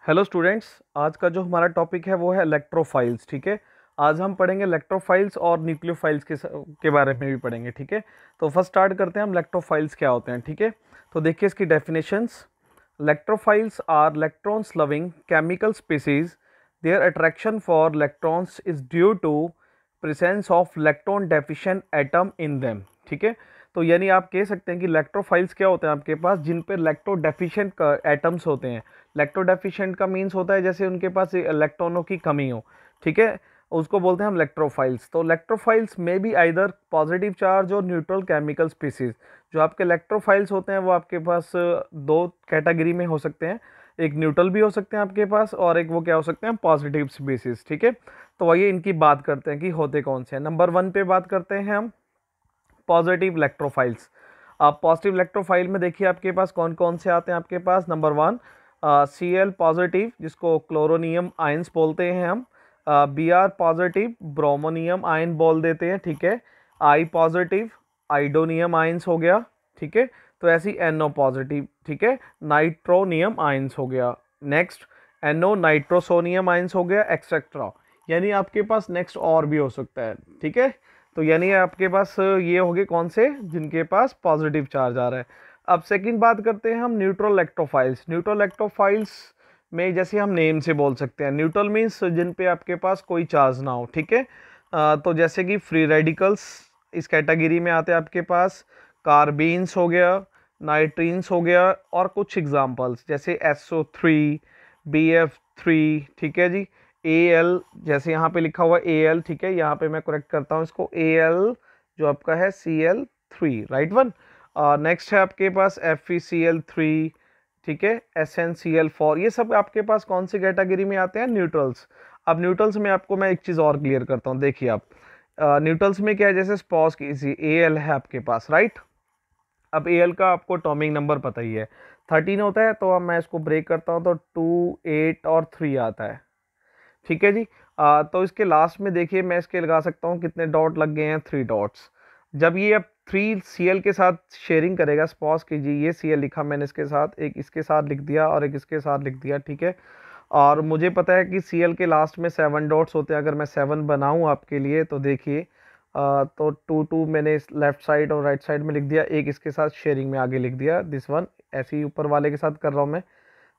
Hello students, आज का जो हमारा टॉपिक है वो है इलेक्ट्रोफाइल्स। ठीक है, आज हम पढ़ेंगे इलेक्ट्रोफाइल्स और न्यूक्लियोफाइल्स के बारे में भी पढ़ेंगे। ठीक है, तो फर्स्ट स्टार्ट करते हैं हम इलेक्ट्रोफाइल्स क्या होते हैं। ठीक है, तो देखिए इसकी definitions. Electrophiles are electrons loving chemical species. Their attraction for electrons is due to presence of electron deficient atom in them. ठीक है, तो यानी आप कह सकते हैं कि इलेक्ट्रोफाइल्स क्या होते हैं आपके पास, जिन पे इलेक्ट्रो डेफिशिएंट एटम्स होते हैं। इलेक्ट्रो डेफिशिएंट का मीन्स होता है जैसे उनके पास इलेक्ट्रॉनों की कमी हो। ठीक है, उसको बोलते हैं हम इलेक्ट्रोफाइल्स। तो इलेक्ट्रोफाइल्स में भी आइदर पॉजिटिव चार्ज और न्यूट्रल केमिकल स्पीसीज। जो आपके इलेक्ट्रोफाइल्स होते हैं वो आपके पास दो कैटेगरी में हो सकते हैं। एक न्यूट्रल भी हो सकते हैं आपके पास, और एक वो क्या हो सकते हैं, पॉजिटिव स्पीसीज। ठीक है, तो आइए इनकी बात करते हैं कि होते कौन से हैं। नंबर 1 पे बात करते हैं हम पॉजिटिव इलेक्ट्रोफाइल्स। आप पॉजिटिव इलेक्ट्रोफाइल में देखिए आपके पास कौन कौन से आते हैं आपके पास। नंबर 1 Cl पॉजिटिव, जिसको क्लोरोनियम आयंस बोलते हैं हम। Br पॉजिटिव, ब्रोमोनियम आयन बोल देते हैं। ठीक है, I पॉजिटिव, आइडोनियम आयंस हो गया। ठीक है, तो ऐसी NO पॉजिटिव। ठीक है, नाइट्रोनियम आयंस हो गया। नेक्स्ट NO नाइट्रोसोनियम आयंस हो गया, एक्सेट्रा। यानी आपके पास नेक्स्ट और भी हो सकता है। ठीक है, तो यानी आपके पास ये हो गए कौन से, जिनके पास पॉजिटिव चार्ज आ रहा है। अब सेकंड बात करते हैं हम न्यूट्रल इलेक्ट्रोफाइल्स। न्यूट्रल इलेक्ट्रोफाइल्स में जैसे हम नेम से बोल सकते हैं, न्यूट्रल मीन्स जिन पे आपके पास कोई चार्ज ना हो। ठीक है, तो जैसे कि फ्री रेडिकल्स इस कैटेगरी में आते हैं आपके पास। कार्बीन्स हो गया, नाइट्रीन्स हो गया, और कुछ एग्जांपल्स जैसे SO3, BF3। ठीक है जी, Al, जैसे यहाँ पे लिखा हुआ Al। ठीक है, यहाँ पे मैं करेक्ट करता हूँ इसको, Al जो आपका है Cl3, राइट वन। नेक्स्ट है आपके पास FeCl3। ठीक है, SnCl4। ये सब आपके पास कौन सी कैटेगरी में आते हैं, न्यूट्रल्स। अब न्यूट्रल्स में आपको मैं एक चीज़ और क्लियर करता हूँ। देखिए आप न्यूट्रल्स में क्या है, जैसे स्पॉज कीजिए Al है आपके पास, राइट। अब Al का आपको टॉमिक नंबर पता ही है, 13 होता है। तो अब मैं इसको ब्रेक करता हूँ तो 2, 8 और 3 आता है। ठीक है जी, तो इसके लास्ट में देखिए मैं इसके लगा सकता हूँ कितने डॉट लग गए हैं, 3 डॉट्स। जब ये अब 3 Cl के साथ शेयरिंग करेगा, सपोज कीजिए ये Cl लिखा मैंने इसके साथ, एक इसके साथ लिख दिया और एक इसके साथ लिख दिया। ठीक है, और मुझे पता है कि Cl के लास्ट में 7 डॉट्स होते हैं। अगर मैं 7 बनाऊँ आपके लिए तो देखिए, तो 2 मैंने लेफ्ट साइड और राइट साइड में लिख दिया, एक इसके साथ शेयरिंग में आगे लिख दिया, दिस वन। ऐसे ही ऊपर वाले के साथ कर रहा हूँ मैं,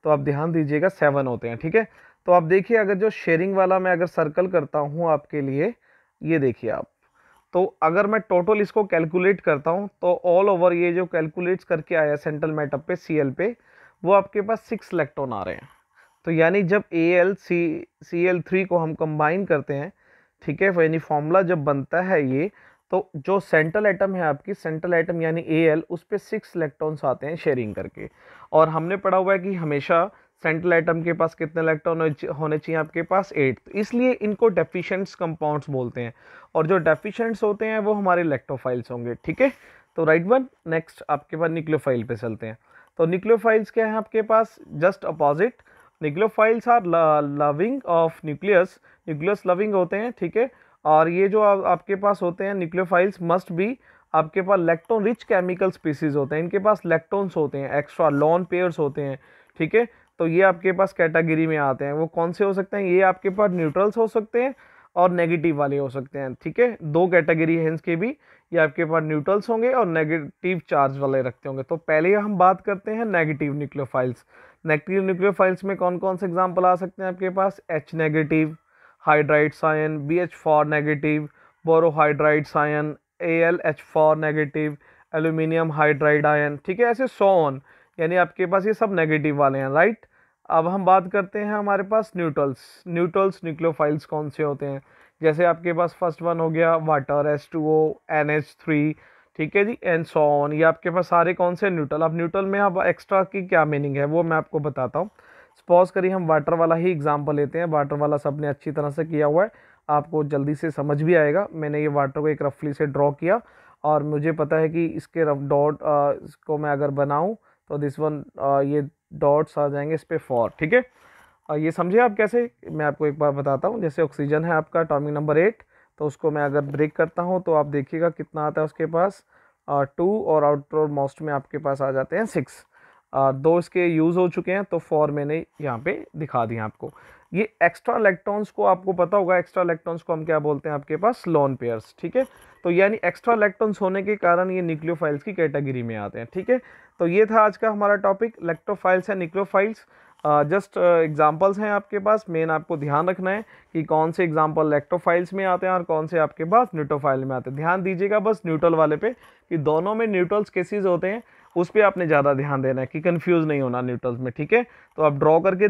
तो आप ध्यान दीजिएगा 7 होते हैं। ठीक है, तो आप देखिए अगर जो शेयरिंग वाला मैं अगर सर्कल करता हूँ आपके लिए, ये देखिए आप, तो अगर मैं टोटल इसको कैलकुलेट करता हूँ तो ऑल ओवर ये जो कैलकुलेट्स करके आया सेंट्रल मेटल पे Cl पे, वो आपके पास 6 इलेक्ट्रॉन आ रहे हैं। तो यानी जब Cl3 को हम कंबाइन करते हैं, ठीक है, यानी फॉर्मूला जब बनता है ये, तो जो सेंट्रल एटम है आपकी, सेंट्रल एटम यानी Al, उस पे 6 इलेक्ट्रॉन्स आते हैं शेयरिंग करके। और हमने पढ़ा हुआ है कि हमेशा सेंट्रल एटम के पास कितने इलेक्ट्रॉन होने चाहिए, आपके पास 8। तो इसलिए इनको डेफिशिएंट्स कंपाउंड्स बोलते हैं, और जो डेफिशिएंट्स होते हैं वो हमारे इलेक्ट्रोफाइल्स होंगे। ठीक है, तो राइट वन। नेक्स्ट आपके पास न्यूक्लियोफाइल पे चलते हैं। तो न्यूक्लियोफाइल्स क्या है आपके पास, just opposite. Nucleophiles are loving of nucleus, nucleus loving होते हैं। ठीक है, और ये जो आपके पास होते हैं न्यूक्लियोफाइल्स मस्ट बी आपके पास इलेक्ट्रॉन रिच केमिकल स्पीसीज होते हैं। इनके पास इलेक्ट्रॉन्स होते हैं, एक्स्ट्रा लॉन पेयर्स होते हैं। ठीक है, तो ये आपके पास कैटेगरी में आते हैं। वो कौन से हो सकते हैं, ये आपके पास न्यूट्रल्स हो सकते हैं और नेगेटिव वाले हो सकते हैं। ठीक है, दो कैटेगरी है इसके भी, ये आपके पास न्यूट्रल्स होंगे और नेगेटिव चार्ज वाले रखते होंगे। तो पहले हम बात करते हैं नेगेटिव न्यूक्लियोफाइल्स। नेगेटिव न्यूक्लियोफाइल्स में कौन कौन से एग्जाम्पल आ सकते हैं आपके पास, H negative hydrides ion, BH4 negative borohydrides ion, AlH4 negative aluminium hydride ion. ठीक है, ऐसे सो ऑन, यानी आपके पास ये सब नेगेटिव वाले हैं, राइट। अब हम बात करते हैं हमारे पास न्यूट्रल्स। न्यूट्रल्स न्यूक्लियोफाइल्स कौन से होते हैं, जैसे आपके पास फर्स्ट वन हो गया वाटर, H2O, NH3। ठीक है जी, एंड सो ऑन। ये आपके पास सारे कौन से न्यूट्रल। अब न्यूट्रल में अब एक्स्ट्रा की क्या मीनिंग है वो मैं आपको बताता हूँ। सपोज करिए हम वाटर वाला ही एग्जांपल लेते हैं, वाटर वाला सबने अच्छी तरह से किया हुआ है, आपको जल्दी से समझ भी आएगा। मैंने ये वाटर को एक रफली से ड्रॉ किया, और मुझे पता है कि इसके रफ डॉट इसको मैं अगर बनाऊं तो दिस वन, ये डॉट्स आ जाएंगे इस पे 4। ठीक है, ये समझे आप कैसे, मैं आपको एक बार बताता हूँ। जैसे ऑक्सीजन है आपका एटॉमिक नंबर 8, तो उसको मैं अगर ब्रेक करता हूँ तो आप देखिएगा कितना आता है उसके पास, 2, और आउटर मोस्ट में आपके पास आ जाते हैं 6। दो इसके यूज़ हो चुके हैं, तो 4 मैंने यहाँ पे दिखा दिया आपको। ये एक्स्ट्रा इलेक्ट्रॉन्स को आपको पता होगा, एक्स्ट्रा इलेक्ट्रॉन्स को हम क्या बोलते हैं आपके पास, लोन पेयर्स, ठीक है। तो यानी एक्स्ट्रा इलेक्ट्रॉन्स होने के कारण ये न्यूक्लियोफाइल्स की कैटेगरी में आते हैं, ठीक है। तो ये था आज का हमारा topic, electrophiles and nucleophiles. Just examples हैं आपके पास, मेन आपको ध्यान रखना है कि कौन से एग्जांपल इलेक्ट्रोफाइल्स में आते हैं और कौन से आपके पास न्यूट्रोफाइल में आते हैं। ध्यान दीजिएगा बस न्यूट्रल वाले पे, कि दोनों में न्यूट्रल्स केसेस होते हैं, उस पर आपने ज़्यादा ध्यान देना है कि कंफ्यूज नहीं होना न्यूट्रल्स में, ठीक है। तो आप ड्रॉ करके